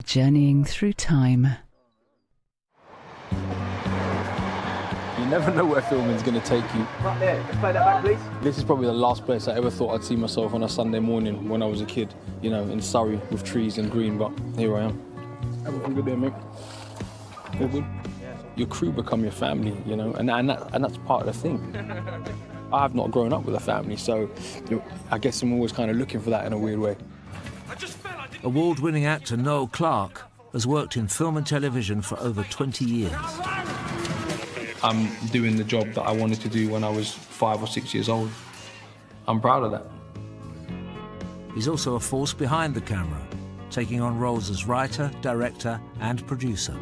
journeying through time. You never know where filming's going to take you. Right there, just play that back, please. This is probably the last place I ever thought I'd see myself on a Sunday morning when I was a kid, you know, in Surrey with trees and green, but here I am. Everything good there, mate? All good? Your crew become your family, you know, and that's part of the thing. I have not grown up with a family, so you know, I guess I'm always kind of looking for that in a weird way. Award-winning actor Noel Clarke has worked in film and television for over 20 years. I'm doing the job that I wanted to do when I was 5 or 6 years old. I'm proud of that. He's also a force behind the camera, taking on roles as writer, director and producer.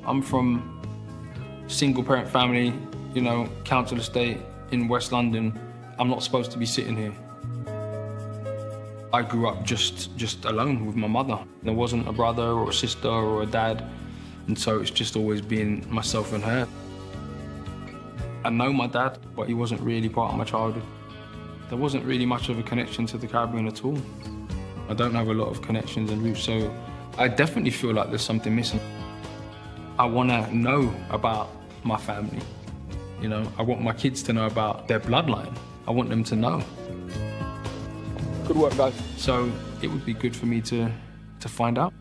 I'm from a single-parent family, you know, council estate in West London. I'm not supposed to be sitting here. I grew up just alone with my mother. There wasn't a brother or a sister or a dad, and so it's just always been myself and her. I know my dad, but he wasn't really part of my childhood. There wasn't really much of a connection to the Caribbean at all. I don't have a lot of connections and roots, so I definitely feel like there's something missing. I want to know about my family. You know, I want my kids to know about their bloodline. I want them to know. Good work, guys. So it would be good for me to find out.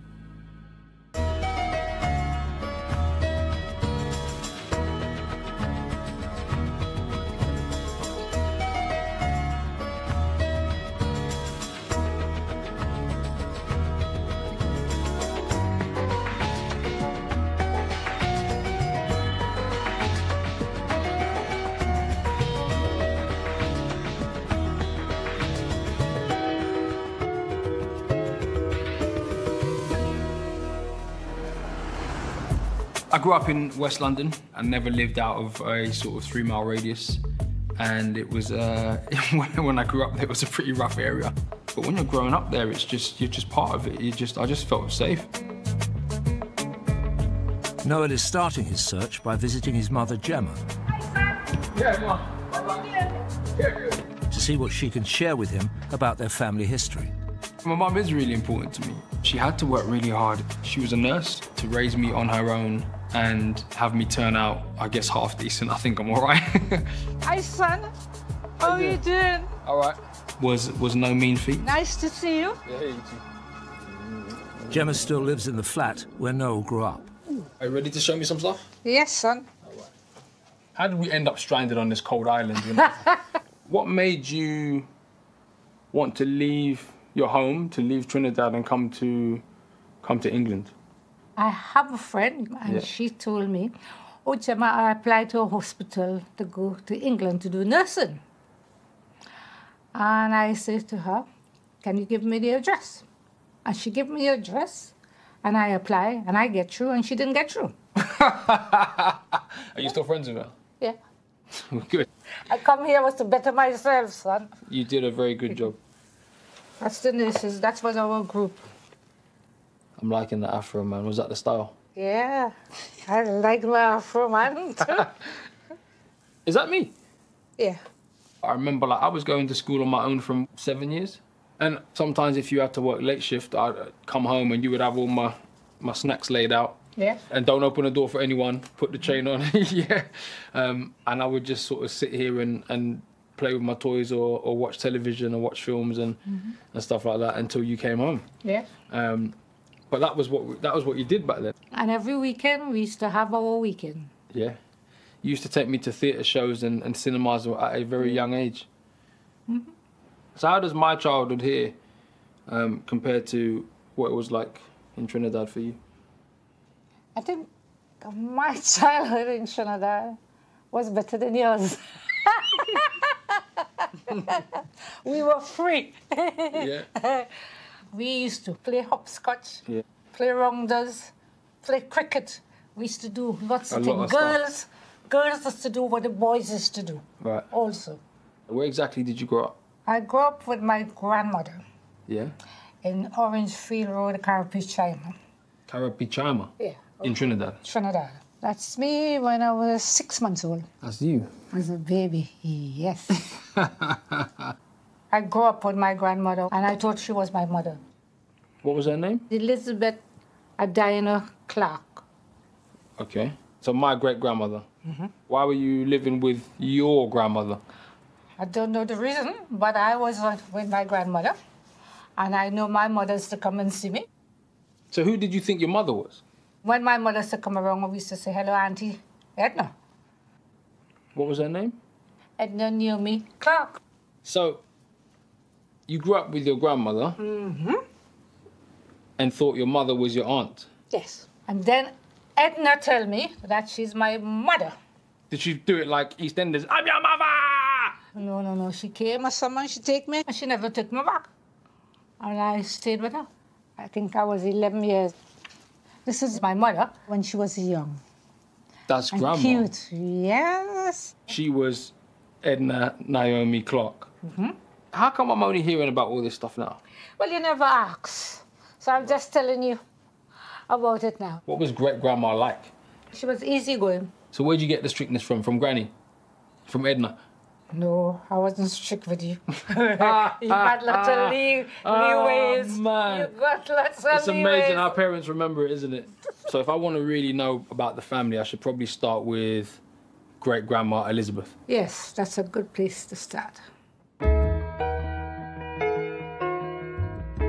I grew up in West London. I never lived out of a sort of 3-mile radius. And it was, when I grew up there, it was a pretty rough area. But when you're growing up there, it's just, you're just part of it. I just felt safe. Noel is starting his search by visiting his mother, Gemma, Yeah, Mum. to see what she can share with him about their family history. My mum is really important to me. She had to work really hard. She was a nurse to raise me on her own and have me turn out, I guess, half decent. I think I'm all right. Hi, son. How are you doing? All right. Was no mean feat. Nice to see you. Yeah, you too. Gemma still lives in the flat where Noel grew up. Are you ready to show me some stuff? Yes, son. All right. How did we end up stranded on this cold island? You know? What made you want to leave your home, to leave Trinidad and come to England? I have a friend, and she told me, oh, Gemma, I applied to a hospital to go to England to do nursing. And I said to her, can you give me the address? And she gave me the address, and I apply, and I get through, and she didn't get through. Are you still friends with her? Yeah. Good. I come here was to better myself, son. You did a very good job. That's the nurses. That was our group. I'm liking the afro, man. Was that the style? Yeah. I like my afro, man, too. Is that me? Yeah. I remember, like, I was going to school on my own from 7 years. And sometimes if you had to work late shift, I'd come home and you would have all my snacks laid out. Yeah. And don't open the door for anyone, put the chain on. Yeah. And I would just sort of sit here and play with my toys or watch television or watch films and stuff like that until you came home. Yeah. But that was what you did back then. And every weekend, we used to have our weekend. Yeah. You used to take me to theatre shows and cinemas at a very young age. Mm-hmm. So how does my childhood here compare to what it was like in Trinidad for you? I think my childhood in Trinidad was better than yours. We were free. Yeah. We used to play hopscotch, Yeah. play rounders, play cricket. We used to do lots of A lot things. of Girls used to do what the boys used to do. Right. Also. Where exactly did you grow up? I grew up with my grandmother Yeah. in Orangefield Road, Carapichaima. Carapichaima? Yeah. In Trinidad? Trinidad. That's me when I was 6 months old. That's you? As a baby, yes. I grew up with my grandmother, and I thought she was my mother. What was her name? Elizabeth a Diana Clarke. Okay. So my great-grandmother. Why were you living with your grandmother? I don't know the reason, but I was with my grandmother, and I know my mother used to come and see me. So who did you think your mother was? When my mother used to come around, we used to say, hello, Auntie Edna. What was her name? Edna Naomi Clarke. So you grew up with your grandmother and thought your mother was your aunt? Yes. And then Edna tell me that she's my mother. Did she do it like EastEnders? I'm your mother! No. She came as someone, she take me, and she never took me back. And I stayed with her. I think I was 11 years. This is my mother when she was young. That's And grandma. cute, yes. She was Edna Naomi Clarke. How come I'm only hearing about all this stuff now? Well, you never asked. So I'm just telling you about it now. What was great-grandma like? She was easygoing. So where'd you get the strictness from? From Granny? From Edna? No, I wasn't strict with you. You got lots of leeways. Man. You got lots of It's amazing leeways. how parents remember it, isn't it? So if I want to really know about the family, I should probably start with great-grandma Elizabeth. Yes, that's a good place to start.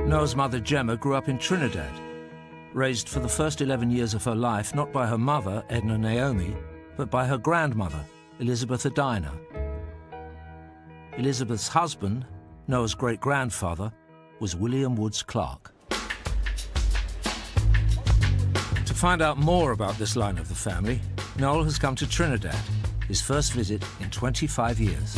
Noel's mother, Gemma, grew up in Trinidad, raised for the first 11 years of her life not by her mother, Edna Naomi, but by her grandmother, Elizabeth Edina. Elizabeth's husband, Noel's great-grandfather, was William Woods Clarke. To find out more about this line of the family, Noel has come to Trinidad, his first visit in 25 years.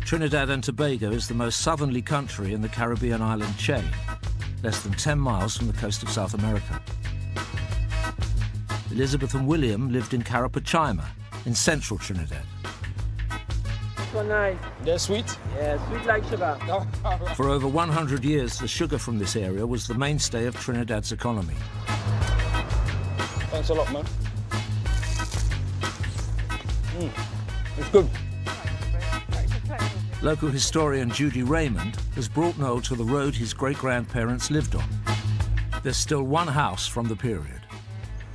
Trinidad and Tobago is the most southerly country in the Caribbean island chain, less than 10 miles from the coast of South America. Elizabeth and William lived in Carapachima, in central Trinidad. So nice. They're sweet? Yeah, sweet like sugar. For over 100 years, the sugar from this area was the mainstay of Trinidad's economy. Thanks a lot, man. It's good. Local historian Judy Raymond has brought Noel to the road his great-grandparents lived on. There's still one house from the period.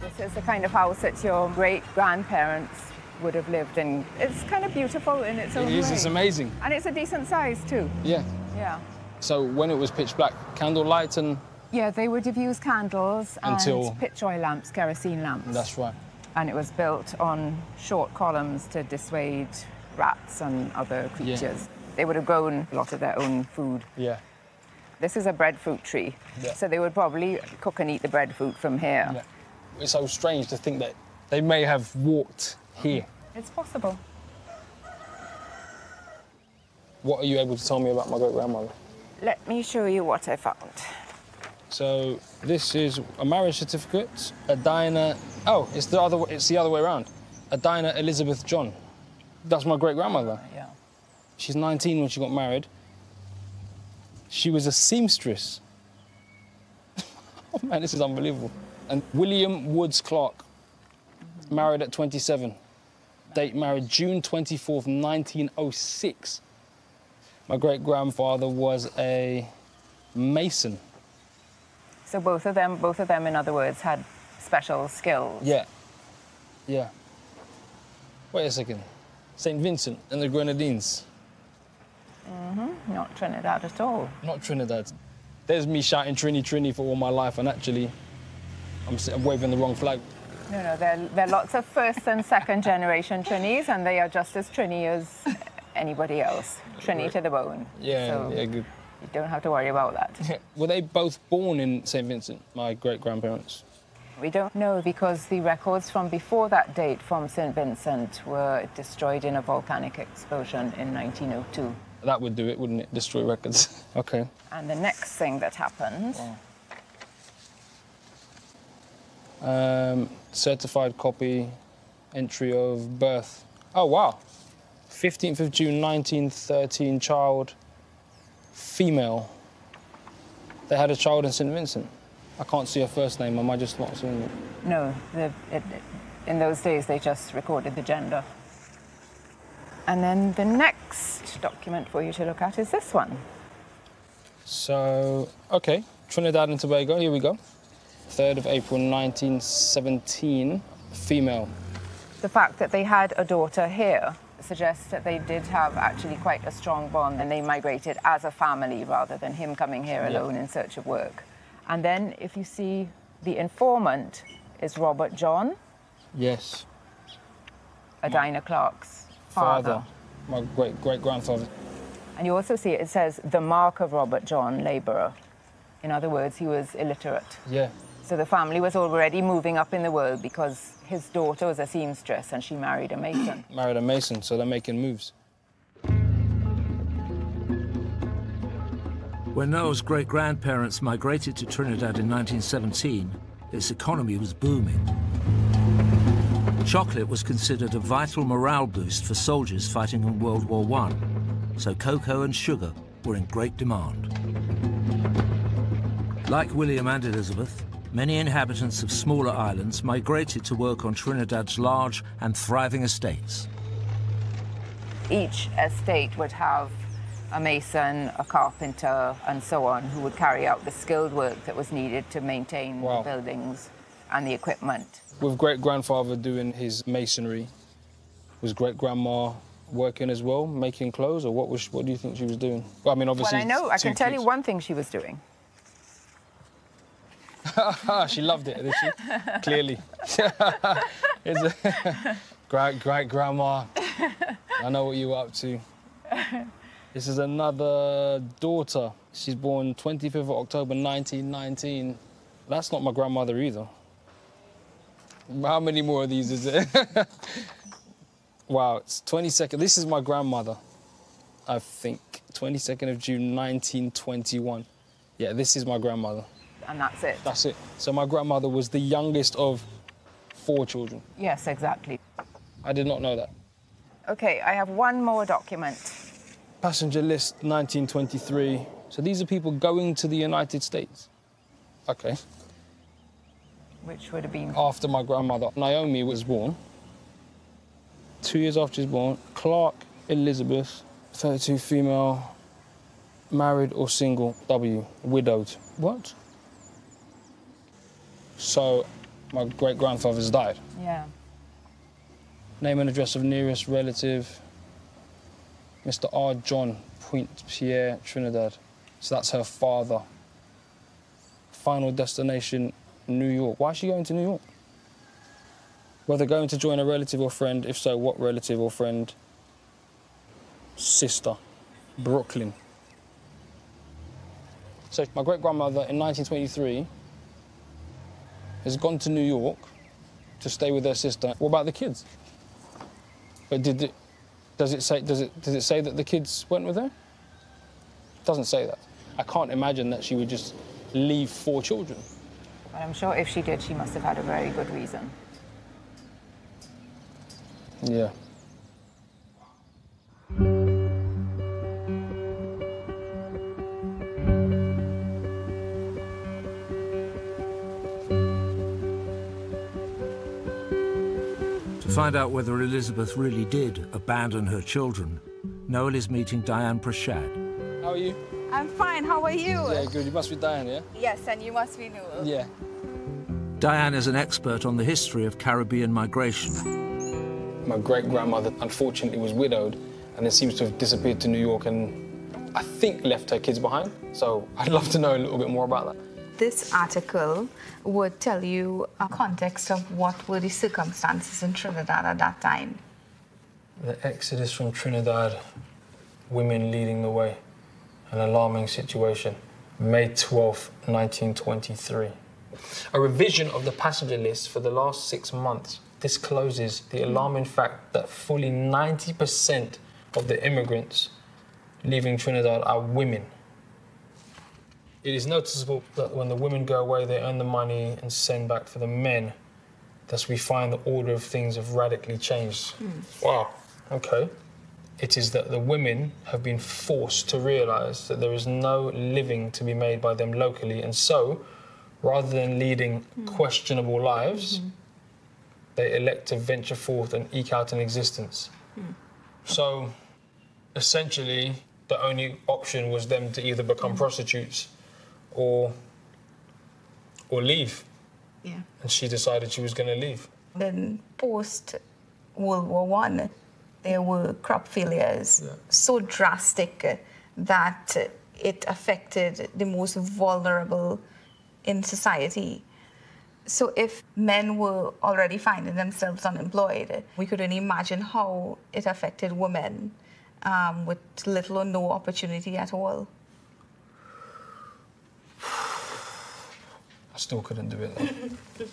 This is the kind of house that your great-grandparents would have lived in. It's kind of beautiful in its own way. It is, it's amazing. And it's a decent size too. Yeah. Yeah. So when it was pitch black, candlelight and... Yeah, they would have used candles Until- and pitch oil lamps, kerosene lamps. That's right. And it was built on short columns to dissuade rats and other creatures. They would have grown a lot of their own food. Yeah. This is a breadfruit tree, Yeah. so they would probably cook and eat the breadfruit from here. Yeah. It's so strange to think that they may have walked here. It's possible. What are you able to tell me about my great-grandmother? Let me show you what I found. So this is a marriage certificate, Edina... Oh, it's the other way around. Edina Elizabeth John. That's my great-grandmother. Yeah. She's 19 when she got married. She was a seamstress. Oh, man, this is unbelievable. And William Woods Clarke, married at 27. Date married June 24th, 1906. My great-grandfather was a mason. So both of them, in other words, had special skills. Yeah. Yeah. Wait a second. St. Vincent and the Grenadines. Not Trinidad at all. Not Trinidad. There's me shouting Trini, Trini for all my life, and actually, I'm waving the wrong flag. No, there are lots of first and second generation Trinis, and they are just as Trini as anybody else. Trini to the bone. Yeah, So yeah, good. you don't have to worry about that. Were they both born in St. Vincent, my great-grandparents? We don't know because the records from before that date from St. Vincent were destroyed in a volcanic explosion in 1902. That would do it, wouldn't it? Destroy records. Okay. And the next thing that happened... Certified copy, entry of birth. Oh, wow. 15th of June, 1913, child, female. They had a child in St. Vincent. I can't see her first name, am I just not seeing it? No, in those days they just recorded the gender. And then the next document for you to look at is this one. So, OK, Trinidad and Tobago, here we go. 3rd of April 1917, female. The fact that they had a daughter here suggests that they did have actually quite a strong bond, and they migrated as a family rather than him coming here alone in search of work. And then if you see the informant is Robert John. Yes. Dinah Clarke's father. My great-great-grandfather. And you also see it says the mark of Robert John, labourer. In other words, he was illiterate. Yeah. So the family was already moving up in the world because his daughter was a seamstress and she married a mason. Married a mason, so they're making moves. When Noel's great-grandparents migrated to Trinidad in 1917, its economy was booming. Chocolate was considered a vital morale boost for soldiers fighting in World War I, so cocoa and sugar were in great demand. Like William and Elizabeth, many inhabitants of smaller islands migrated to work on Trinidad's large and thriving estates. Each estate would have a mason, a carpenter, and so on, who would carry out the skilled work that was needed to maintain the buildings and the equipment. With great-grandfather doing his masonry, was great-grandma working as well, making clothes, or what do you think she was doing? Well, I mean, obviously, I can tell you one thing she was doing. She loved it, did she? Clearly. Great-grandma, I know what you were up to. This is another daughter. She's born 25th of October, 1919. That's not my grandmother either. How many more of these is it? Wow, it's 22nd. This is my grandmother, I think. 22nd of June, 1921. Yeah, this is my grandmother. And that's it. That's it. So my grandmother was the youngest of 4 children. Yes, exactly. I did not know that. OK, I have one more document. Passenger list, 1923. So these are people going to the United States. OK. Which would have been... After my grandmother. Naomi was born. 2 years after she was born. Clarke Elizabeth, 32, female, married or single, W, widowed. What? So my great-grandfather's died. Yeah. Name and address of nearest relative, Mr. R. John, Pointe-Pierre, Trinidad. So that's her father. Final destination, New York. Why is she going to New York? Whether going to join a relative or friend, if so, what relative or friend? Sister, Brooklyn. So my great-grandmother in 1923 has gone to New York to stay with her sister. What about the kids? But does it say that the kids went with her? It doesn't say that. I can't imagine that she would just leave 4 children. But I'm sure if she did, she must have had a very good reason. Yeah. To find out whether Elizabeth really did abandon her children, Noel is meeting Diane Prashad. How are you? I'm fine, how are you? Yeah, good. You must be Diane, yeah? Yes, and you must be Noel. Yeah. Diane is an expert on the history of Caribbean migration. My great-grandmother, unfortunately, was widowed and then seems to have disappeared to New York and I think left her kids behind. So I'd love to know a little bit more about that. This article would tell you a context of what were the circumstances in Trinidad at that time. The exodus from Trinidad, women leading the way, an alarming situation. May 12, 1923. A revision of the passenger list for the last 6 months discloses the alarming fact that fully 90% of the immigrants leaving Trinidad are women. It is noticeable that when the women go away, they earn the money and send back for the men. Thus, we find the order of things have radically changed. Wow, okay. It is that the women have been forced to realise that there is no living to be made by them locally, and so, rather than leading questionable lives, they elect to venture forth and eke out an existence. So, essentially, the only option was them to either become prostitutes or leave. Yeah. And she decided she was going to leave. Then post-World War I, there were crop failures so drastic that it affected the most vulnerable in society. So if men were already finding themselves unemployed, we could only imagine how it affected women with little or no opportunity at all. I still couldn't do it, though.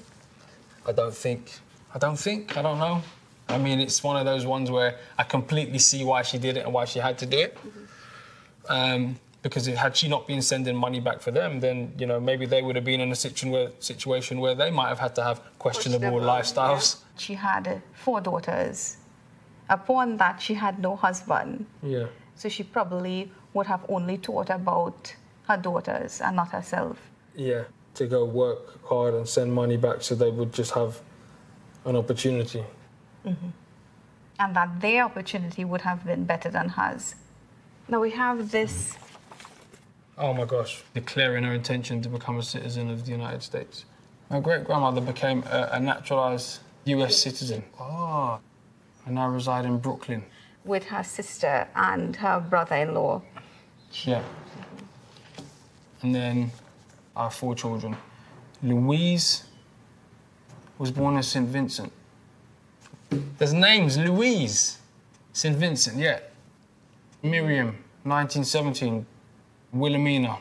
I don't know. I mean, it's one of those ones where I completely see why she did it and why she had to do it. Because had she not been sending money back for them, then, you know, maybe they would have been in a situation where they might have had to have questionable lifestyles. Yeah. She had 4 daughters. Upon that, she had no husband. Yeah. So she probably would have only thought about her daughters and not herself. Yeah, to go work hard and send money back so they would just have an opportunity. Mm-hmm. And that their opportunity would have been better than hers. Now we have this. Oh my gosh, declaring her intention to become a citizen of the United States. My great-grandmother became a naturalised US citizen. Ah, and now reside in Brooklyn. With her sister and her brother-in-law. Yeah. And then our 4 children. Louise was born in St. Vincent. There's names, Louise, St. Vincent, yeah. Miriam, 1917. Wilhelmina,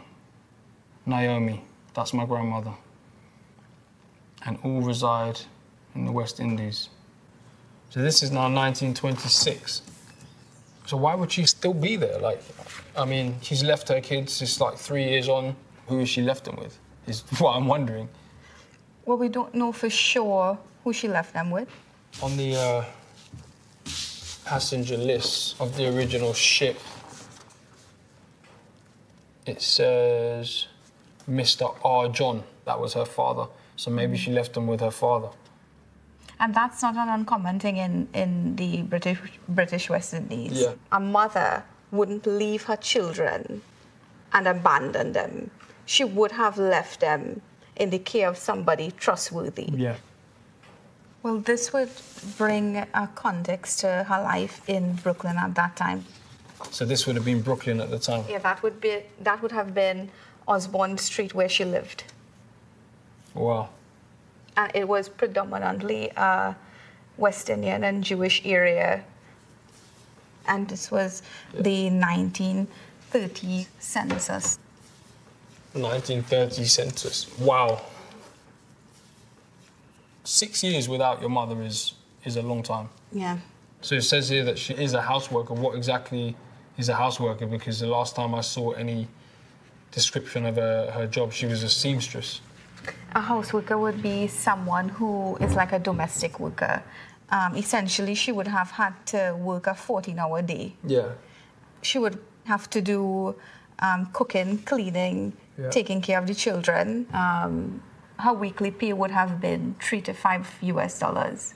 Naomi, that's my grandmother. And all reside in the West Indies. So this is now 1926. So why would she still be there? Like, I mean, she's left her kids, it's like 3 years on. Who has she left them with, is what I'm wondering. Well, we don't know for sure who she left them with. On the passenger list of the original ship, it says Mr. R. John. That was her father. So maybe she left them with her father. And that's not an uncommon thing in the British West Indies. Yeah. A mother wouldn't leave her children and abandon them. She would have left them in the care of somebody trustworthy. Yeah. Well, this would bring a context to her life in Brooklyn at that time. So this would have been Brooklyn at the time? Yeah, that would have been Osborne Street where she lived. Wow. And it was predominantly a West Indian and Jewish area. And this was the 1930 census. 1930 census. Wow. 6 years without your mother is a long time. Yeah. So it says here that she is a houseworker. What exactly is a houseworker? Because the last time I saw any description of her job, she was a seamstress. A houseworker would be someone who is like a domestic worker. Essentially, she would have had to work a 14-hour day. Yeah. She would have to do cooking, cleaning, taking care of the children. Her weekly pay would have been $3 to $5 US.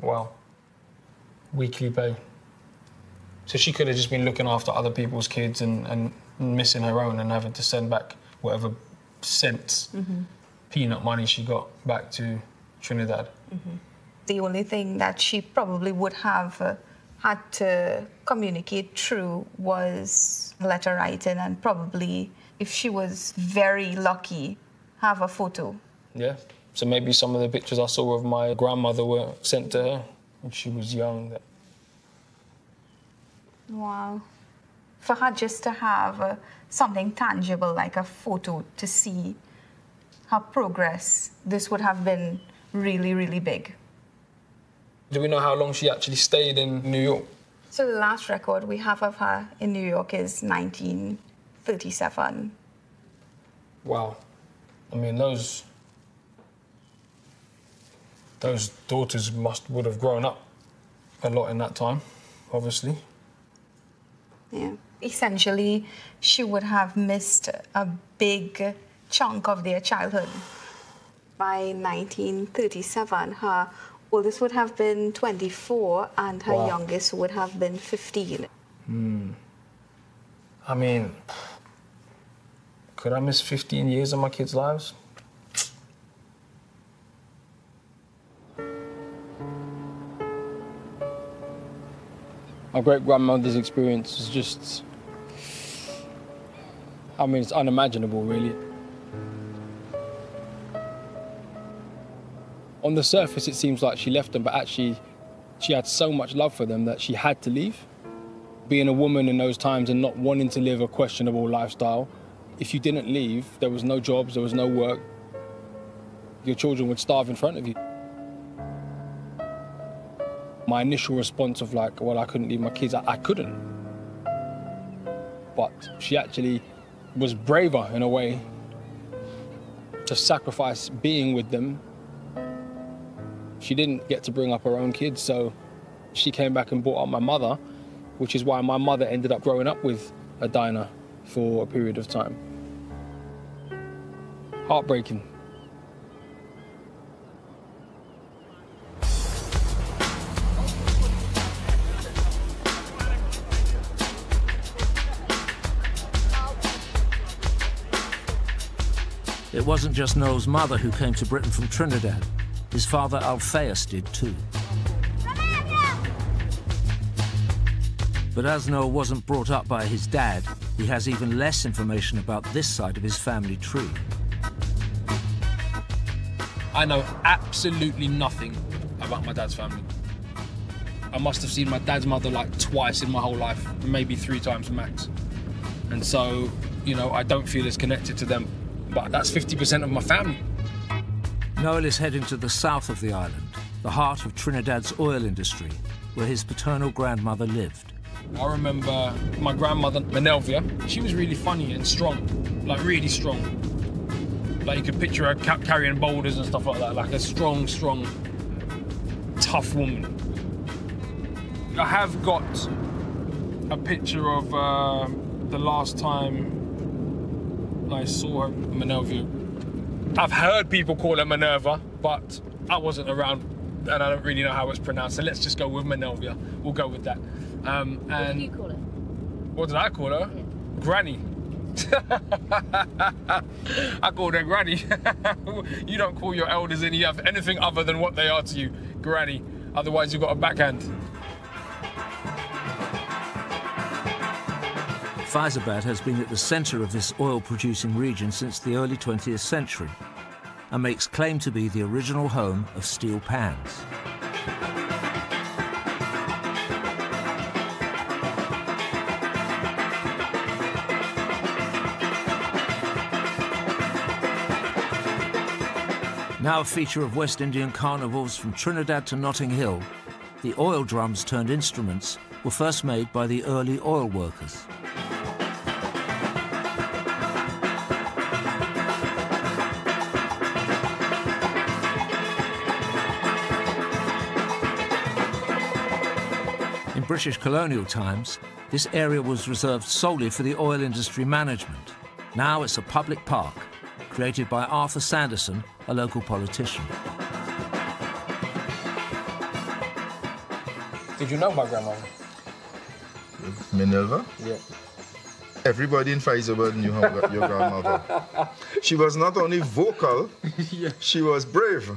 Wow. Weekly pay. So she could have just been looking after other people's kids and missing her own and having to send back whatever cents, peanut money she got back to Trinidad. The only thing that she probably would have had to communicate through was letter writing, and probably, if she was very lucky, have a photo. Yeah. So maybe some of the pictures I saw of my grandmother were sent to her when she was young. Wow. For her just to have something tangible like a photo to see her progress, this would have been really, really big. Do we know how long she actually stayed in New York? So the last record we have of her in New York is 1937. Wow. I mean, those daughters would have grown up a lot in that time, obviously. Yeah. Essentially, she would have missed a big chunk of their childhood. By 1937, her Oldest would have been 24 and her youngest would have been 15. I mean, could I miss 15 years of my kids' lives? My great-grandmother's experience is just, I mean, it's unimaginable, really. On the surface, it seems like she left them, but actually, she had so much love for them that she had to leave. Being a woman in those times and not wanting to live a questionable lifestyle, if you didn't leave, there was no jobs, there was no work, your children would starve in front of you. My initial response of like, well, I couldn't leave my kids, I couldn't. But she actually was braver in a way to sacrifice being with them. She didn't get to bring up her own kids, so she came back and brought up my mother, which is why my mother ended up growing up with a diner for a period of time. Heartbreaking. It wasn't just Noel's mother who came to Britain from Trinidad. His father, Alphaeus, did too. But as Noel wasn't brought up by his dad, he has even less information about this side of his family tree. I know absolutely nothing about my dad's family. I must have seen my dad's mother like twice in my whole life, maybe 3 times max. And so, you know, I don't feel as connected to them. But that's 50% of my family. Noel is heading to the south of the island, the heart of Trinidad's oil industry, where his paternal grandmother lived. I remember my grandmother, Menelvia. She was really funny and strong, like really strong. Like you could picture her carrying boulders and stuff like that, like a strong, tough woman. I have got a picture of the last time I saw her, Menelvia. I've heard people call her Minerva, but I wasn't around and I don't really know how it's pronounced, so let's just go with Menelvia. We'll go with that. And what did you call her? What did I call her? Yeah. Granny. I called her Granny. You don't call your elders anything other than what they are to you, Granny. Otherwise you've got a backhand. Fyzabad has been at the centre of this oil-producing region since the early 20th century and makes claim to be the original home of steel pans. Now a feature of West Indian carnivals from Trinidad to Notting Hill, the oil drums turned instruments were first made by the early oil workers. In British colonial times, this area was reserved solely for the oil industry management. Now it's a public park, created by Arthur Sanderson, a local politician. Did you know my grandmother? Minerva? Yeah. Everybody in Fyzabad knew your grandmother. She was not only vocal, Yeah. she was brave.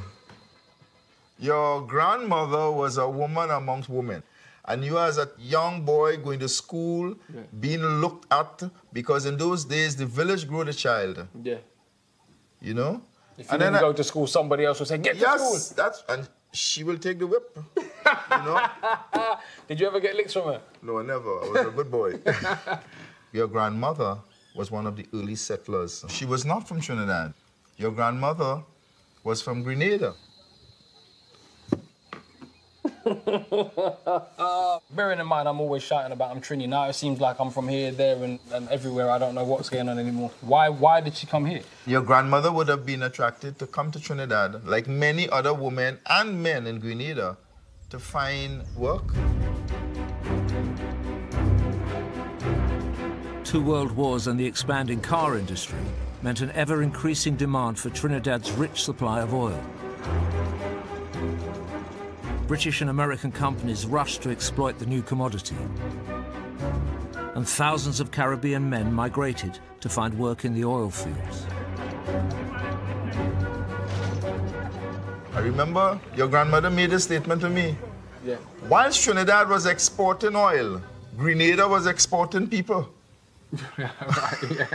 Your grandmother was a woman amongst women. And you as a young boy going to school, Yeah. being looked at, because in those days the village grew the child, Yeah. you know? If you didn't go to school, somebody else would say, get to school. Yes, and she will take the whip, you know? Did you ever get licks from her? No, never. I was a good boy. Your grandmother was one of the early settlers. She was not from Trinidad. Your grandmother was from Grenada. Bearing in mind, I'm always shouting about I'm Trini. Now it seems like I'm from here, there, and everywhere. I don't know what's going on anymore. Why did she come here? Your grandmother would have been attracted to come to Trinidad, like many other women and men in Grenada, to find work. 2 world wars and the expanding car industry meant an ever-increasing demand for Trinidad's rich supply of oil. British and American companies rushed to exploit the new commodity. And thousands of Caribbean men migrated to find work in the oil fields. I remember your grandmother made a statement to me. Yeah. Whilst Trinidad was exporting oil, Grenada was exporting people. Right, yeah.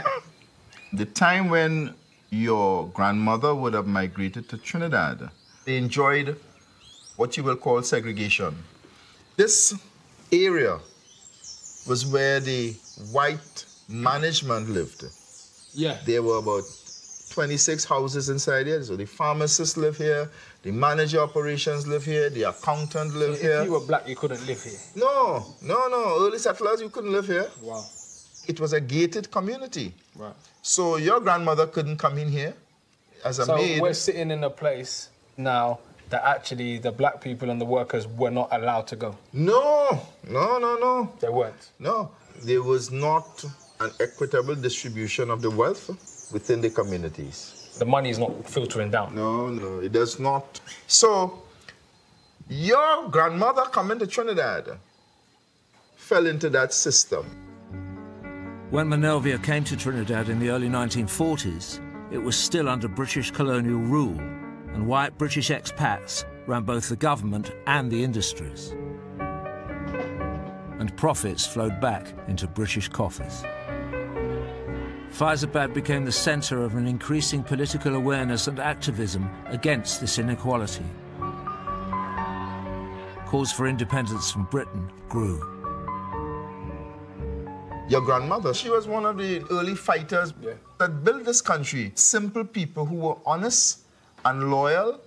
The time when your grandmother would have migrated to Trinidad, they enjoyed what you will call segregation. This area was where the white management lived. Yeah. There were about 26 houses inside here. So the pharmacists live here, the manager operations live here, the accountant live here. If you were black, you couldn't live here? No. Early settlers, you couldn't live here. Wow. It was a gated community. Right. So your grandmother couldn't come in here as a maid. So we're sitting in a place now that actually the black people and the workers were not allowed to go? No. They weren't? No. There was not an equitable distribution of the wealth within the communities. The money is not filtering down? No, it does not. So your grandmother coming to Trinidad fell into that system. When Manelvia came to Trinidad in the early 1940s, it was still under British colonial rule, and white British expats ran both the government and the industries. And profits flowed back into British coffers. Fyzabad became the centre of an increasing political awareness and activism against this inequality. Calls for independence from Britain grew. Your grandmother, she was one of the early fighters that built this country. Simple people who were honest and loyal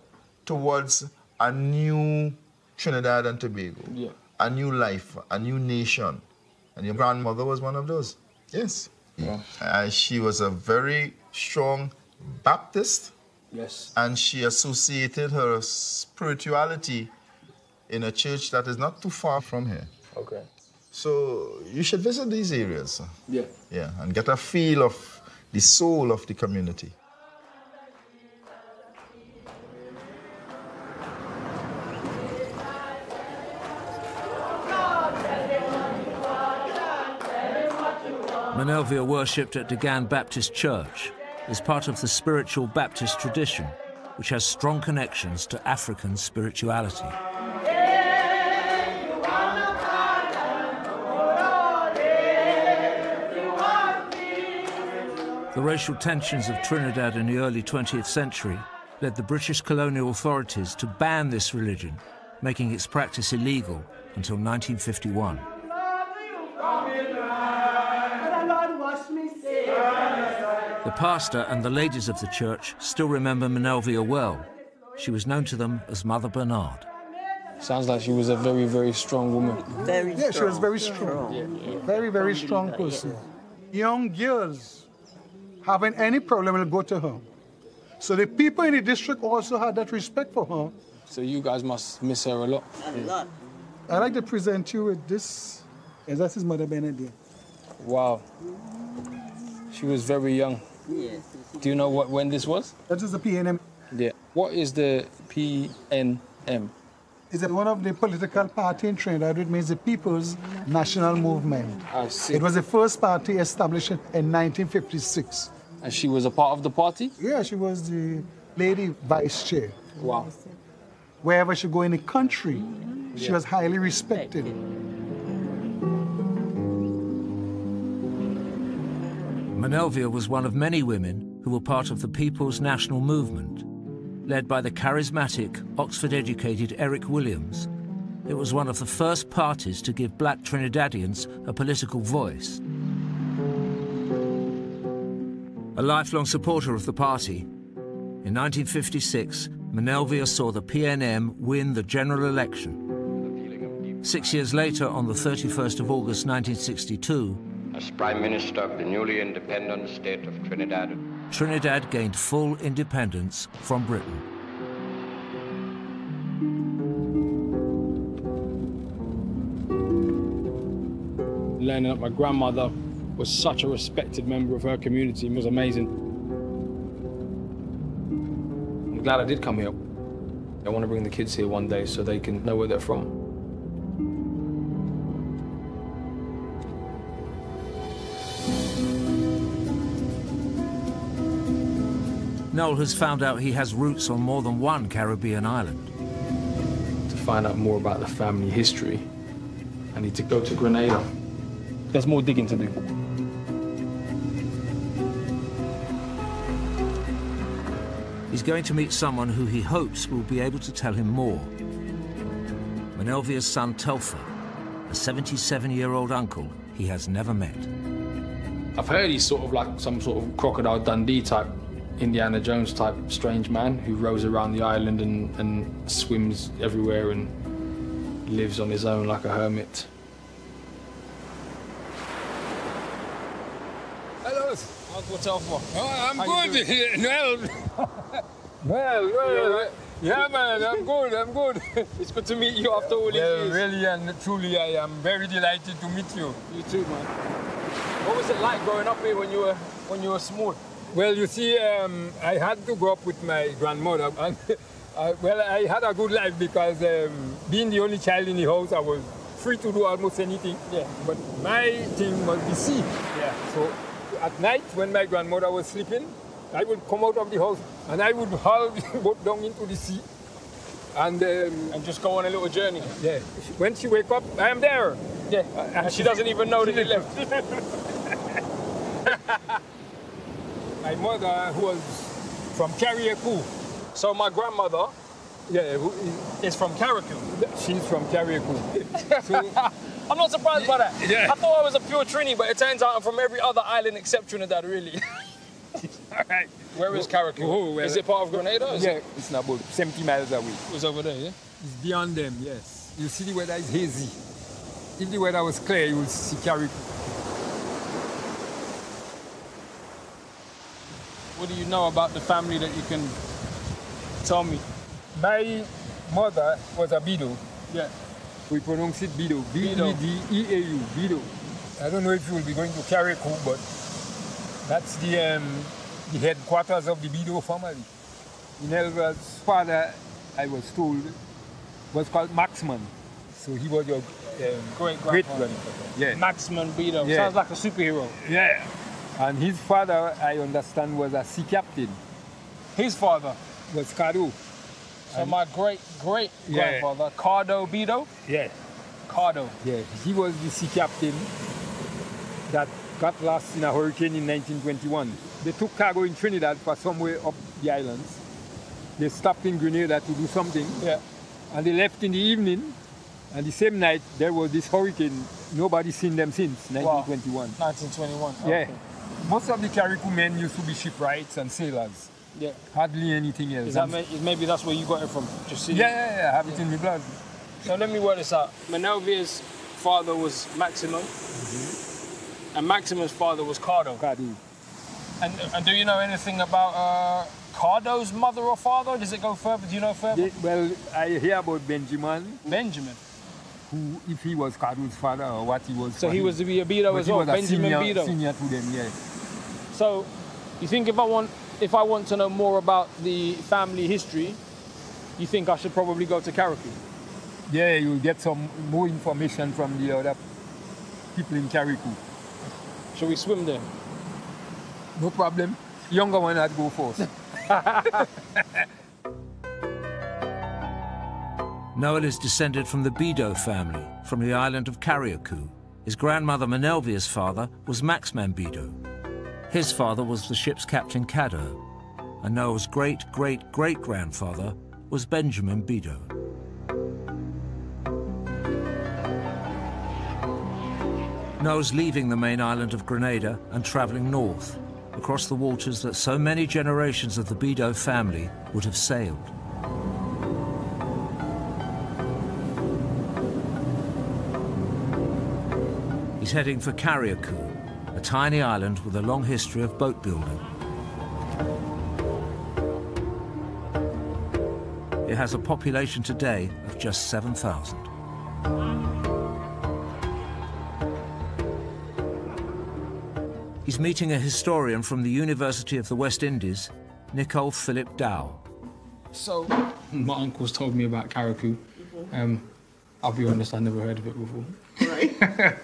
towards a new Trinidad and Tobago, a new life, a new nation. And your grandmother was one of those. Yes. Yeah. She was a very strong Baptist. Yes. And she associated her spirituality in a church that is not too far from here. Okay. So you should visit these areas. Yeah. Yeah, and get a feel of the soul of the community. Manelvia worshipped at Degan Baptist Church as part of the spiritual Baptist tradition, which has strong connections to African spirituality. The racial tensions of Trinidad in the early 20th century led the British colonial authorities to ban this religion, making its practice illegal until 1951. The pastor and the ladies of the church still remember Manelvia well. She was known to them as Mother Bernard. Sounds like she was a very, very strong woman. Yeah, she was very strong. Very, very strong person. Young girls having any problem will go to her. So the people in the district also had that respect for her. So you guys must miss her a lot. A lot. I'd like to present you with this. Yes, that's his Mother Bernard. Wow. She was very young. Yes. Do you know when this was? That is the PNM. Yeah. What is the PNM? It's one of the political party in Trinidad, which means the People's National Movement. I see. It was the first party established in 1956. And she was a part of the party? Yeah, she was the lady vice chair. Wow. Wherever she go in the country, she was highly respected. Manelvia was one of many women who were part of the People's National Movement. Led by the charismatic, Oxford-educated Eric Williams, it was one of the first parties to give black Trinidadians a political voice. A lifelong supporter of the party, in 1956, Manelvia saw the PNM win the general election. 6 years later, on the 31st of August 1962, as Prime Minister of the newly independent state of Trinidad, Trinidad gained full independence from Britain. Learning that my grandmother was such a respected member of her community was amazing. I'm glad I did come here. I want to bring the kids here one day so they can know where they're from. Noel has found out he has roots on more than one Caribbean island. To find out more about the family history, I need to go to Grenada. There's more digging to do. He's going to meet someone who he hopes will be able to tell him more. Menelvia's son Telfer, a 77-year-old uncle he has never met. I've heard he's sort of like some sort of Crocodile Dundee type, Indiana Jones type strange man who rows around the island and swims everywhere and lives on his own like a hermit. Hello. Uncle Telfer. Oh, I'm good. Well, yeah, man, I'm good. It's good to meet you after all these years. Really and truly, I am very delighted to meet you. You too, man. What was it like growing up here when you were small? Well, you see, I had to grow up with my grandmother, and I had a good life because being the only child in the house, I was free to do almost anything. Yeah. But my thing was the sea. Yeah. So at night, when my grandmother was sleeping, I would come out of the house and I would haul the boat down into the sea. And just go on a little journey. Yeah. When she wake up, I am there. Yeah. And she doesn't even know that you left. My mother, who was from Clarke. So my grandmother, yeah, is from Clarke. She's from Clarke. So, I'm not surprised by that. Yeah. I thought I was a pure Trini, but it turns out I'm from every other island except Trinidad, really. All right. Where is Clarke? Oh, well, is it part of Grenada? It's not about 70 miles away. It was over there, yeah? It's beyond them, yes. You see the weather is hazy. If the weather was clear, you would see Clarke. What do you know about the family that you can tell me? My mother was a Bido. Yeah. We pronounce it Bido. B-E-D-E-A-U, Bido. I don't know if you will be going to Clarke, but that's the headquarters of the Bido family. Menelvia's father, I was told, was called Maxman. So he was your great-grandfather. Yeah. Maxman Bido. Yeah. Sounds like a superhero. Yeah. And his father, I understand, was a sea captain. His father was Cardo. So my great-great-grandfather, Yeah. Cardo Bido? Yeah. Cardo. Yeah, he was the sea captain that got lost in a hurricane in 1921. They took cargo in Trinidad for somewhere up the islands. They stopped in Grenada to do something. Yeah. And they left in the evening. And the same night, there was this hurricane. Nobody's seen them since 1921. 1921. Yeah. Okay. Most of the Clarke men used to be shipwrights and sailors. Yeah. Hardly anything else. Is that maybe that's where you got it from? Just see. Yeah, I have it in my blood. So let me work this out. Menelvia's father was Maximum, and Maximum's father was Cardo. Cardo. And do you know anything about Cardo's mother or father? Does it go further? Do you know further? Well, I hear about Benjamin. Benjamin. Who, if he was Cardo's father or what he was. So he was to be a Bido as well, Benjamin Bido. Senior to them, yeah. So, you think if I want to know more about the family history, you think I should probably go to Clarke? Yeah, you'll get some more information from the other people in Clarke. Shall we swim there? No problem. Younger one had to go first. Noel is descended from the Bido family, from the island of Clarke. His grandmother Menelvia's father was Maxman Bido. His father was the ship's captain Caddo, and Noel's great-great-great-grandfather was Benjamin Bido. Noel's leaving the main island of Grenada and travelling north, across the waters that so many generations of the Bido family would have sailed. He's heading for Clarke, a tiny island with a long history of boat building. It has a population today of just 7,000. He's meeting a historian from the University of the West Indies, Nicole Philip Dow. So, my uncles told me about Carriacou. I'll be honest, I never heard of it before. Right.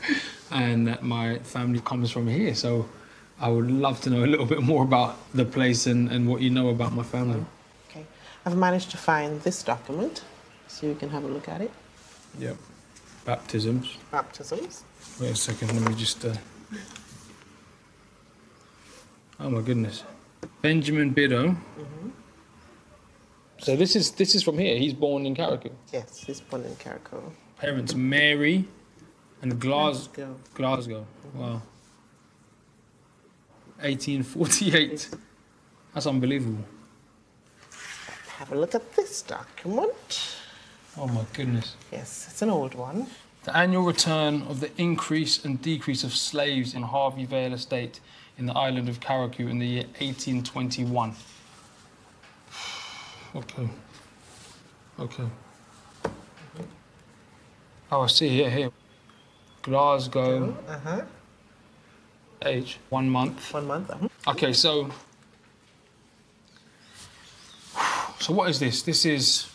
And that my family comes from here, so I would love to know a little bit more about the place and what you know about my family. Okay. I've managed to find this document, so you can have a look at it. Yep. Baptisms. Baptisms. Wait a second, let me just... Oh my goodness. Benjamin Biddo. So this is from here. He's born in Carriacou. Yes, he's born in Carriacou. Parents Mary and Glasgow. Wow. 1848. That's unbelievable. Have a look at this document. Oh my goodness. Yes, it's an old one. The annual return of the increase and decrease of slaves in Harvey Vale Estate in the island of Carriacou in the year 1821. Okay. Oh, I see here. Glasgow. Age, 1 month. 1 month. Okay, so what is this? This is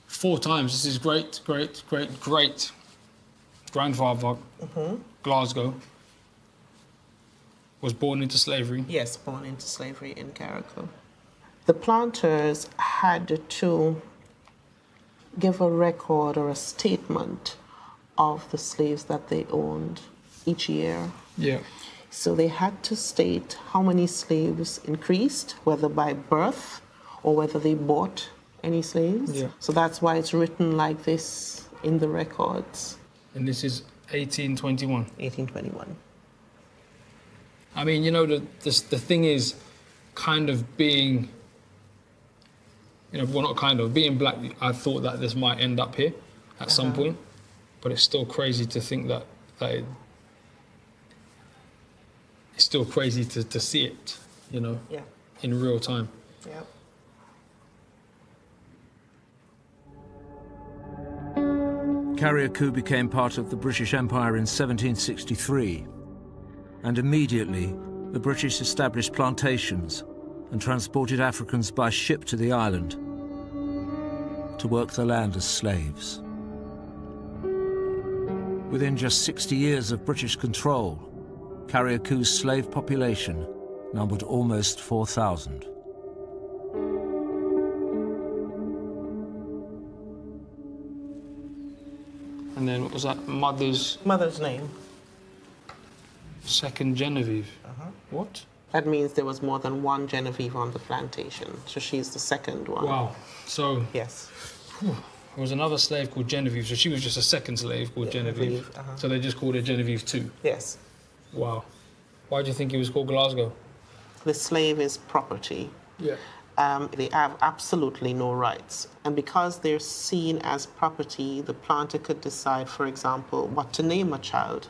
4 times. This is great grandfather. Glasgow was born into slavery. Yes, born into slavery in Carriacou. The planters had to give a record or a statement of the slaves that they owned each year. Yeah. So they had to state how many slaves increased, whether by birth or whether they bought any slaves. Yeah. So that's why it's written like this in the records. And this is 1821. 1821. I mean, you know, the thing is, kind of being, you know, well, not kind of, being black, I thought that this might end up here at some point, but it's still crazy to think that it's still crazy to see it, you know, in real time. Yeah. Carriacou became part of the British Empire in 1763, and immediately the British established plantations and transported Africans by ship to the island to work the land as slaves. Within just 60 years of British control, Carriacou's slave population numbered almost 4,000. And then what was that? Mother's name? Second Genevieve. What? That means there was more than one Genevieve on the plantation. So she's the second one. Wow. So... Yes. There was another slave called Genevieve, so she was just a second slave called Genevieve. So they just called her Genevieve too? Yes. Wow. Why do you think he was called Glasgow? The slave is property. Yeah. They have absolutely no rights. And because they're seen as property, the planter could decide, for example, what to name a child.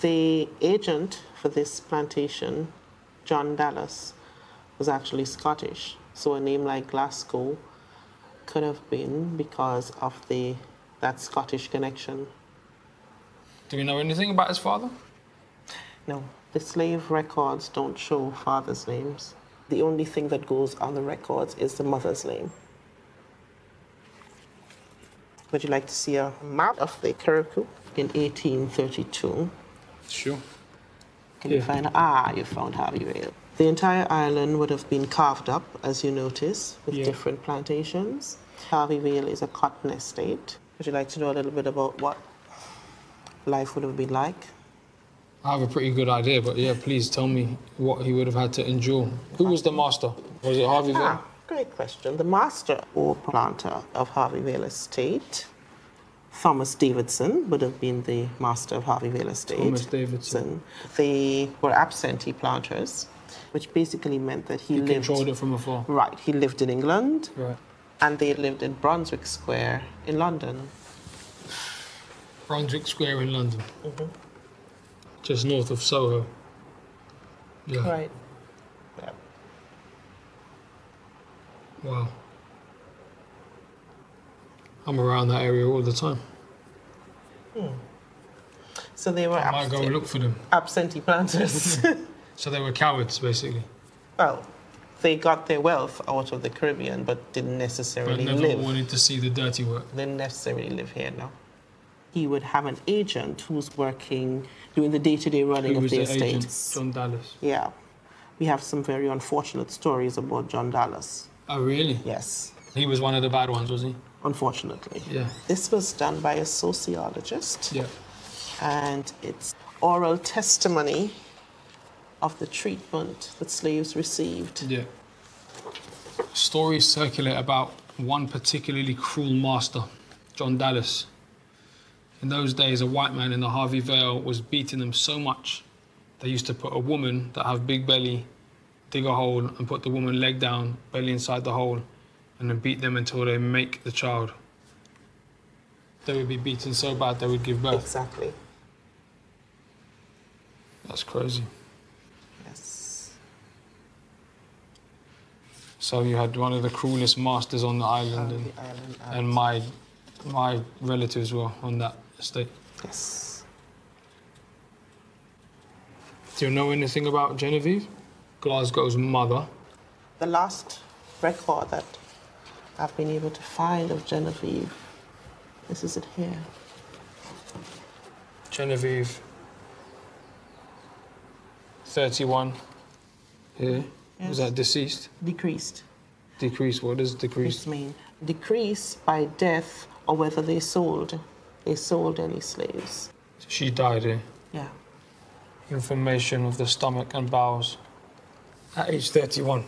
The agent for this plantation, John Dallas, was actually Scottish. So a name like Glasgow could have been because of that Scottish connection. Do we know anything about his father? No. The slave records don't show fathers' names. The only thing that goes on the records is the mother's name. Would you like to see a map of the Carriacou in 1832? Sure. Can you find... you found Harvey Vale. The entire island would have been carved up, as you notice, with different plantations. Harvey Vale is a cotton estate. Would you like to know a little bit about what life would have been like? I have a pretty good idea, but yeah, please tell me what he would have had to endure. Who was the master? Was it Harvey Vale? Great question. The master or planter of Harvey Vale Estate, Thomas Davidson, would have been the master of Harvey Vale Estate. Thomas Davidson. They were absentee planters, which basically meant that he lived... controlled it from afar. Right. He lived in England. Right. And they lived in Brunswick Square in London. Brunswick Square in London. Just north of Soho. Yeah. Right. Yeah. Wow. I'm around that area all the time. So they were I might go look for them. absentee planters. So they were cowards, basically. Well, they got their wealth out of the Caribbean, but didn't necessarily But never live. wanted to see the dirty work. Didn't necessarily live here, no. He would have an agent who's working, doing the day-to-day running of the agent? estates. John Dallas. Yeah. We have some very unfortunate stories about John Dallas. Oh, really? Yes. He was one of the bad ones, was he? Unfortunately. Yeah. This was done by a sociologist. Yeah. And it's oral testimony of the treatment that slaves received. Yeah. Stories circulate about one particularly cruel master, John Dallas. In those days, a white man in the Harvey Vale was beating them so much, they used to put a woman that have big belly, dig a hole and put the woman leg down, belly inside the hole, and then beat them until they make the child. They would be beaten so bad they would give birth. Exactly. That's crazy. Yes. So you had one of the cruelest masters on the island, and my relatives were on that estate. Yes. Do you know anything about Genevieve, Glasgow's mother? The last record that I've been able to find of Genevieve, this is it here. Genevieve, 31, here. Yes. Was that deceased? Decreased. Decreased, what does decreased mean? Decreased by death or whether they sold any slaves. She died here. Yeah. Inflammation of the stomach and bowels at age 31.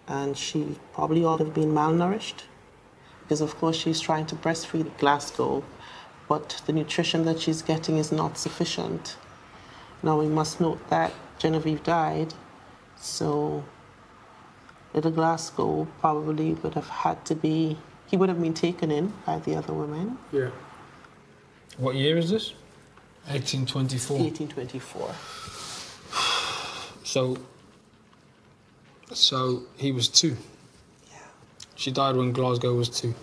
And she probably ought to have been malnourished because, of course, she's trying to breastfeed Glasgow, but the nutrition that she's getting is not sufficient. Now, we must note that Genevieve died, so little Glasgow probably would have had to be, he would have been taken in by the other women. Yeah. What year is this? 1824. 1824. So he was 2. Yeah. She died when Glasgow was 2.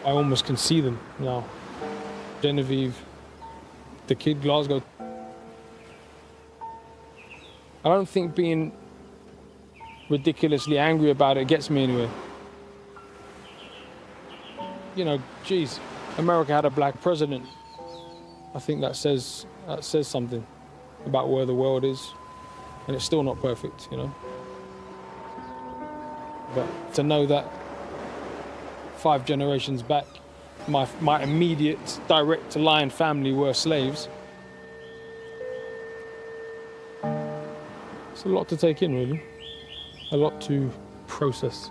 I almost can see them now. Genevieve, the kid, Glasgow. I don't think being ridiculously angry about it gets me anywhere. You know, geez, America had a black president. I think that says something about where the world is, and it's still not perfect, you know. But to know that 5 generations back, my immediate direct line family were slaves. It's a lot to take in, really. A lot to process.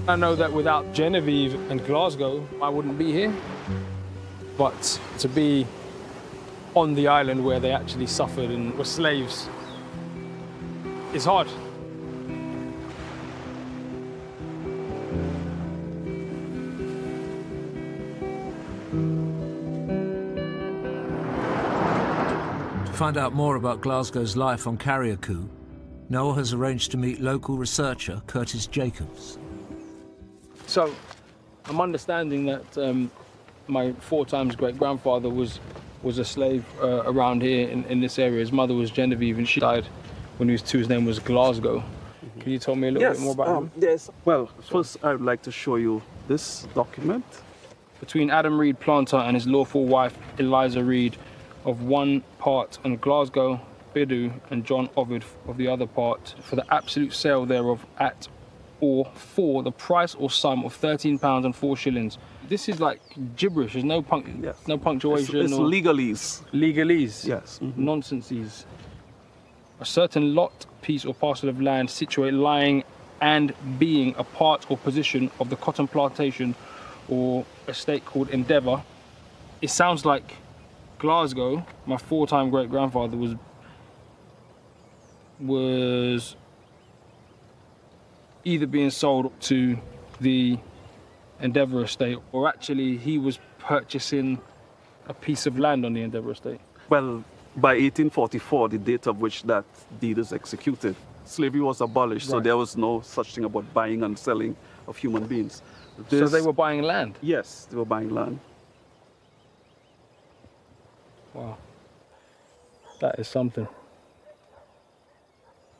I know that without Genevieve and Glasgow, I wouldn't be here. But to be on the island where they actually suffered and were slaves is hard. To find out more about Glasgow's life on Carriacou, Noel has arranged to meet local researcher Curtis Jacobs. So, I'm understanding that my 4 times great-grandfather was a slave around here in this area. His mother was Genevieve, and she died when he was 2. His name was Glasgow. Can you tell me a little bit more about him? Yes. Well, first I would like to show you this document. Between Adam Reed Planter and his lawful wife, Eliza Reed, of one part, and Glasgow, Bidu, and John Ovid of the other part, for the absolute sale thereof at or for the price or sum of £13 and 4 shillings. This is like gibberish. There's no no punctuation. It's or legalese. Legalese. Yes. Nonsensies. A certain lot, piece or parcel of land situate lying and being a part or position of the cotton plantation or estate called Endeavour. It sounds like Glasgow, my 4-time great-grandfather was either being sold to the Endeavour estate, or actually he was purchasing a piece of land on the Endeavour estate. Well, by 1844, the date of which that deed is executed, slavery was abolished, so there was no such thing about buying and selling of human beings. So they were buying land? Yes, they were buying land. Wow. That is something.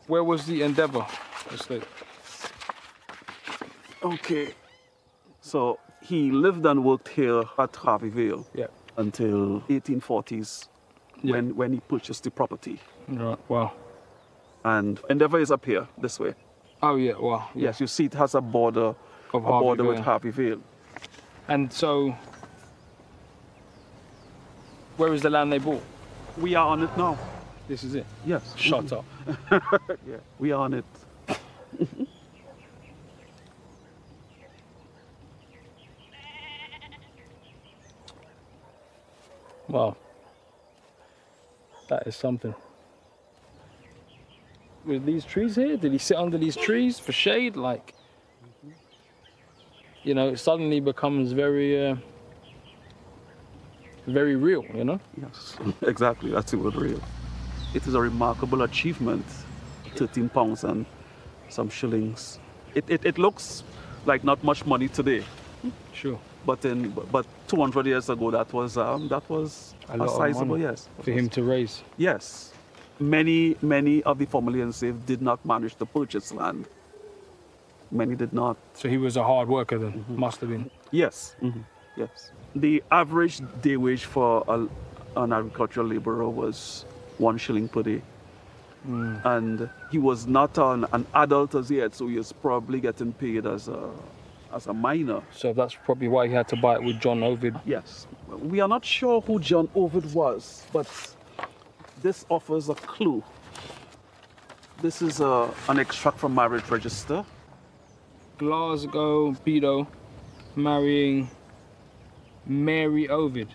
Where was the Endeavour estate? Okay. So he lived and worked here at Harveyvale until 1840s when he purchased the property. Right, wow. And Endeavour is up here, this way. Oh yeah, wow. Yeah. Yes, you see it has a border, with Harveyvale. And so, where is the land they bought? We are on it now. This is it? Yes. Shut up. Yeah, we are on it. Wow. That is something. With these trees here, did he sit under these trees for shade? Like, you know, it suddenly becomes very, very real, you know? Yes, exactly, that's the word, real. It is a remarkable achievement, 13 pounds and some shillings. It looks like not much money today. Sure. But 200 years ago, that was a sizable, yes. For him to raise. Yes. Many of the formerly enslaved did not manage to purchase land. Many did not. So he was a hard worker then, must have been. Yes, yes. The average day wage for an agricultural laborer was 1 shilling per day. And he was not an adult as yet, so he was probably getting paid as a minor. So that's probably why he had to buy it with John Ovid. Yes. We are not sure who John Ovid was, but this offers a clue. This is an extract from marriage register. Glasgow Bedo marrying Mary Ovid.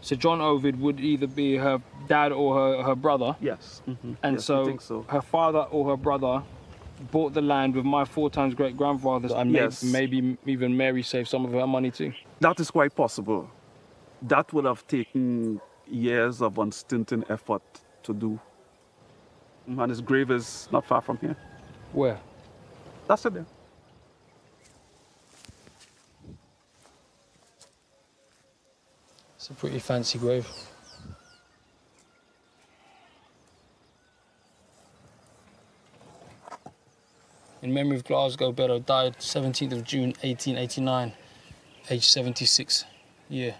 So John Ovid would either be her dad or her brother. Yes. And yes, so her father or her brother bought the land with my 4 times great-grandfather, and maybe even Mary saved some of her money too. That is quite possible. That would have taken years of unstinted effort to do. And his grave is not far from here. Where? That's it there. It's a pretty fancy grave. In memory of Glasgow Bedo, died 17th of June 1889, age 76 year.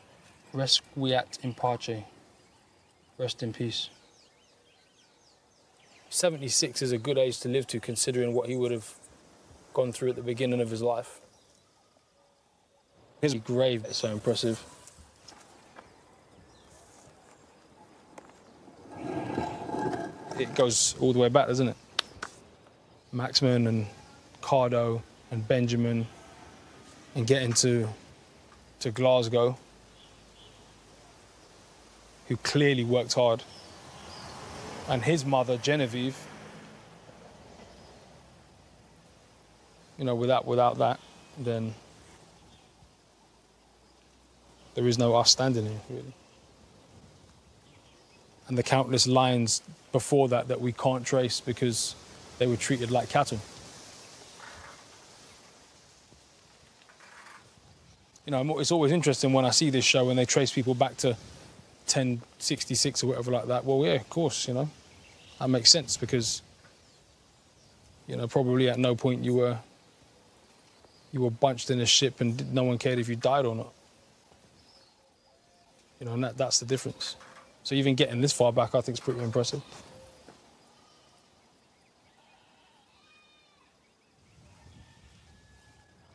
Requiescat in pace. Rest in peace. 76 is a good age to live to, considering what he would have gone through at the beginning of his life. His grave is so impressive. It goes all the way back, doesn't it? Maxman and Cardo and Benjamin, and getting to Glasgow, who clearly worked hard. And his mother, Genevieve, you know, without that, then there is no us standing here, really. And the countless lines before that we can't trace because they were treated like cattle. You know, it's always interesting when I see this show when they trace people back to 1066 or whatever like that. Well, yeah, of course, you know, that makes sense because, you know, probably at no point you were bunched in a ship and no one cared if you died or not. You know, and that's the difference. So even getting this far back, I think is pretty impressive.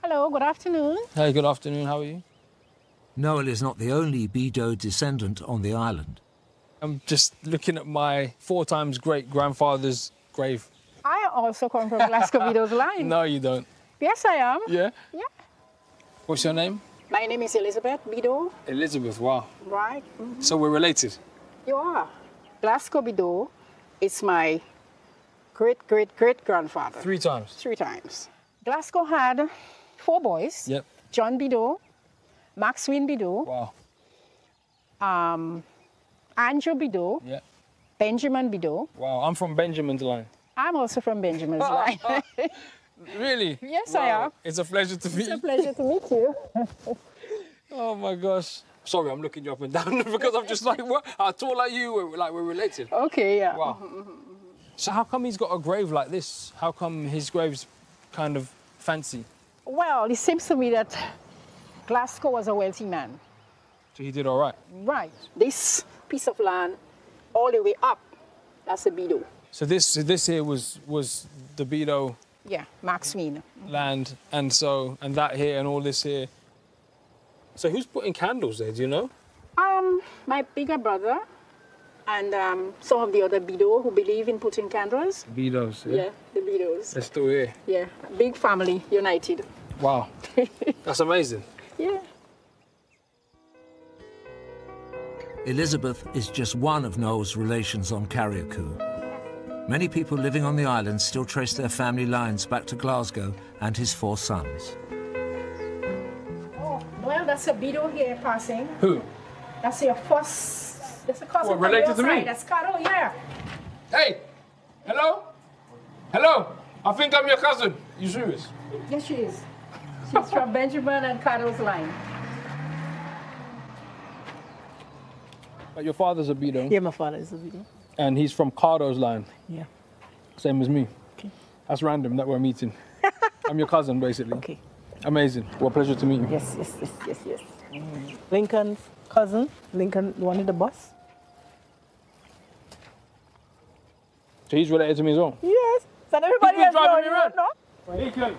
Hello, good afternoon. Hey, good afternoon, how are you? Noel is not the only Bedo descendant on the island. I'm just looking at my 4 times great-grandfather's grave. I also come from Glasgow Bidow's line. No, you don't. Yes, I am. Yeah? Yeah. What's your name? My name is Elizabeth Bidow. Elizabeth, wow. Right. So we're related? You are. Glasgow Bidow is my great-great-great-grandfather. 3 times? 3 times. Glasgow had 4 boys. Yep. John Bidow, Maxwell Bidow. Wow. Andrew Bidow. Yeah. Benjamin Bidow. Wow, I'm from Benjamin's line. I'm also from Benjamin's line. Really? Yes, Wow. I am. It's a pleasure to meet you. It's a pleasure to meet you. Oh my gosh. Sorry, I'm looking you up and down because I'm just like, what? How tall are you? We're related. Okay, yeah. Wow. So how come he's got a grave like this? How come his grave's kind of fancy? Well, it seems to me that Glasgow was a wealthy man. So he did all right? Right. This piece of land, all the way up, that's a Bidow. So this here was the Bidow Yeah, Maxwell. land, and that here and all this here. So who's putting candles there, do you know? My bigger brother and some of the other Bidow who believe in putting candles. Bidows, yeah? Yeah, the Bidows. They're still here. Yeah, big family, united. Wow, that's amazing. Yeah. Elizabeth is just one of Noel's relations on Carriacou. Many people living on the island still trace their family lines back to Glasgow and his 4 sons. Oh, well, that's a Bidow here passing. Who? That's your first. That's a cousin. What, related to me? That's Carol, yeah. Hey! Hello? Hello? I think I'm your cousin. You serious? Yes, she is. She's from Benjamin and Carol's line. But your father's a Bidow? Yeah, my father is a Bidow. And he's from Cardo's line? Yeah. Same as me. Okay. That's random that we're meeting. I'm your cousin, basically. Okay. Amazing. Well, pleasure to meet you. Yes. Lincoln's cousin, Lincoln, the one in the bus. So he's related to me as well? Yes. So everybody He's has been driving me known, around. Lincoln,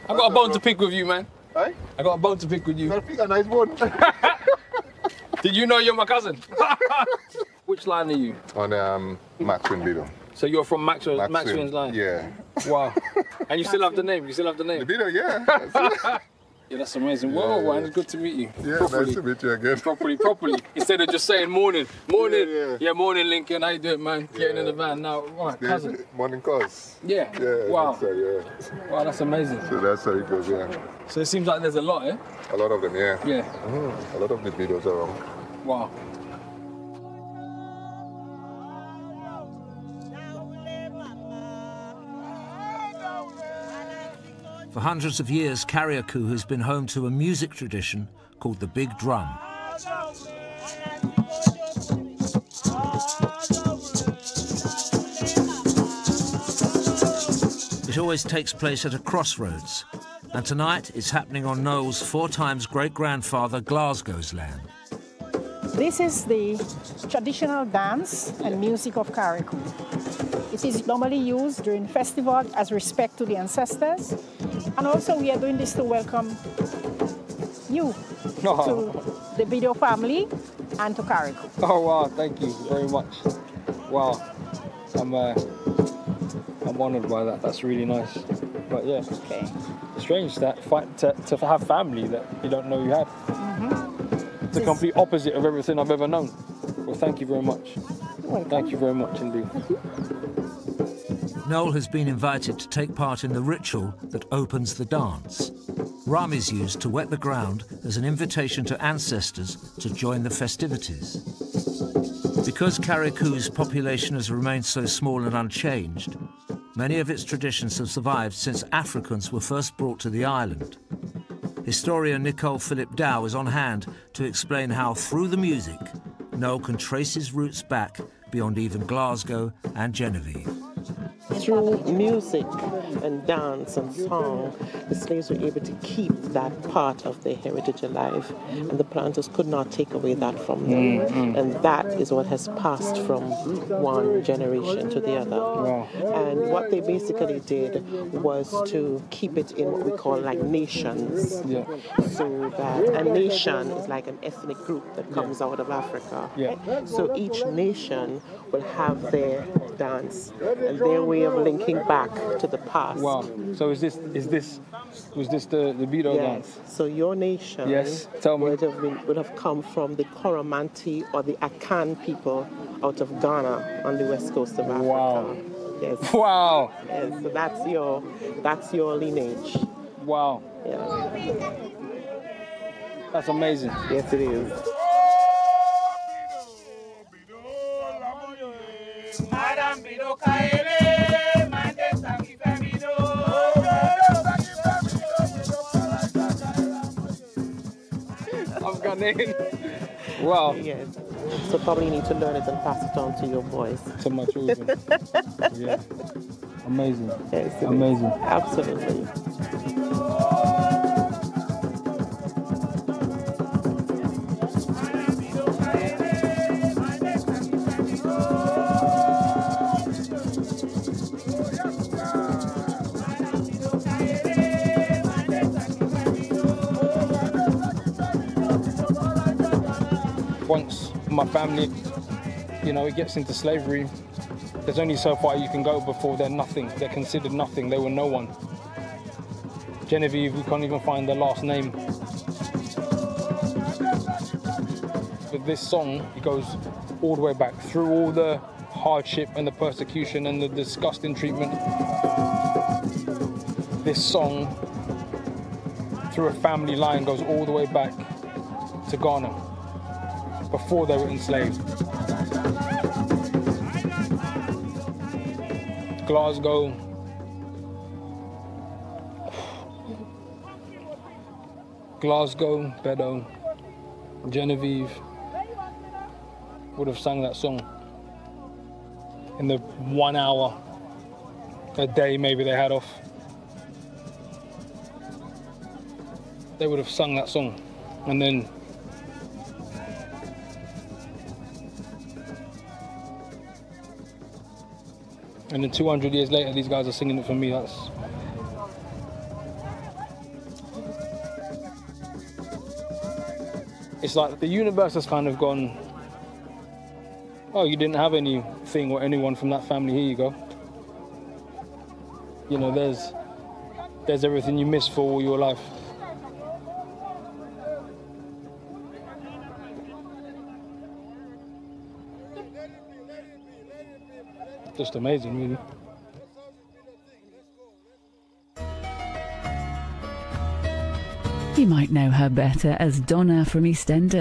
I got a bone to pick with you, man. Hey? I got a bone to pick with you. I pick a nice one. Did you know you're my cousin? Which line are you? On Maxwell Bidow. So you're from Maxwell's line? Yeah. Wow. And you still have the name? You still have the name? The Bidow, yeah. Yeah, that's amazing. Whoa, man, it's good to meet you. Yeah, properly. nice to meet you again. Properly. Instead of just saying morning. Morning. Yeah, morning, Lincoln. How you doing, man? Getting in the van now. All right, cousin. Morning cause. Yeah. Yeah. Wow. That's Wow, that's amazing. So that's how it goes, yeah. So it seems like there's a lot, eh? A lot of them, yeah. Yeah. A lot of the Bidows around. Wow. For hundreds of years, Carriacou has been home to a music tradition called the Big Drum. It always takes place at a crossroads, and tonight it's happening on Noel's 4 times great-grandfather Glasgow's land. This is the traditional dance and music of Carriacou. It is normally used during festival as respect to the ancestors. And also we are doing this to welcome you to the Bidow family and to Carriacou. Oh, wow, thank you very much. Wow, I'm honoured by that. That's really nice. But yeah, okay. Strange that to have family that you don't know you had. The complete opposite of everything I've ever known. Well, thank you very much. Thank you very much indeed. Noel has been invited to take part in the ritual that opens the dance. Rum is used to wet the ground as an invitation to ancestors to join the festivities. Because Carriacou's population has remained so small and unchanged, many of its traditions have survived since Africans were first brought to the island. Historian Nicole Philip Dow is on hand to explain how, through the music, Noel can trace his roots back beyond even Glasgow and Genevieve. Through music and dance and song, the slaves were able to keep that part of their heritage alive, and the planters could not take away that from them. And that is what has passed from one generation to the other. Wow. And what they basically did was to keep it in what we call like nations. Yeah. So that a nation is like an ethnic group that comes out of Africa. Yeah. So each nation will have their dance and their way way of linking back to the past. Wow. So was this the Bido dance? So your nation would have come from the Coromantee or the Akan people out of Ghana on the west coast of Africa. Wow. Yes. Wow. Yes, so that's your lineage. Wow. Yeah. That's amazing. Yes, it is. I'm Ghanaian. Wow. Yes. So probably need to learn it and pass it on to your boys. To my children. Yeah. Amazing. Yes, amazing. Absolutely. Once my family, it gets into slavery, there's only so far you can go before they're nothing. They're considered nothing. They were no one. Genevieve, we can't even find their last name. But this song, it goes all the way back through all the hardship and the persecution and the disgusting treatment. This song, through a family line, goes all the way back to Ghana, before they were enslaved. Glasgow, Bedo, Genevieve would have sung that song in the 1 hour a day maybe they had off. They would have sung that song, and then And then 200 years later, these guys are singing it for me. It's like the universe has kind of gone, oh, you didn't have anything or anyone from that family, here you go. There's everything you missed for all your life. Just amazing, really. You might know her better as Donna from EastEnders.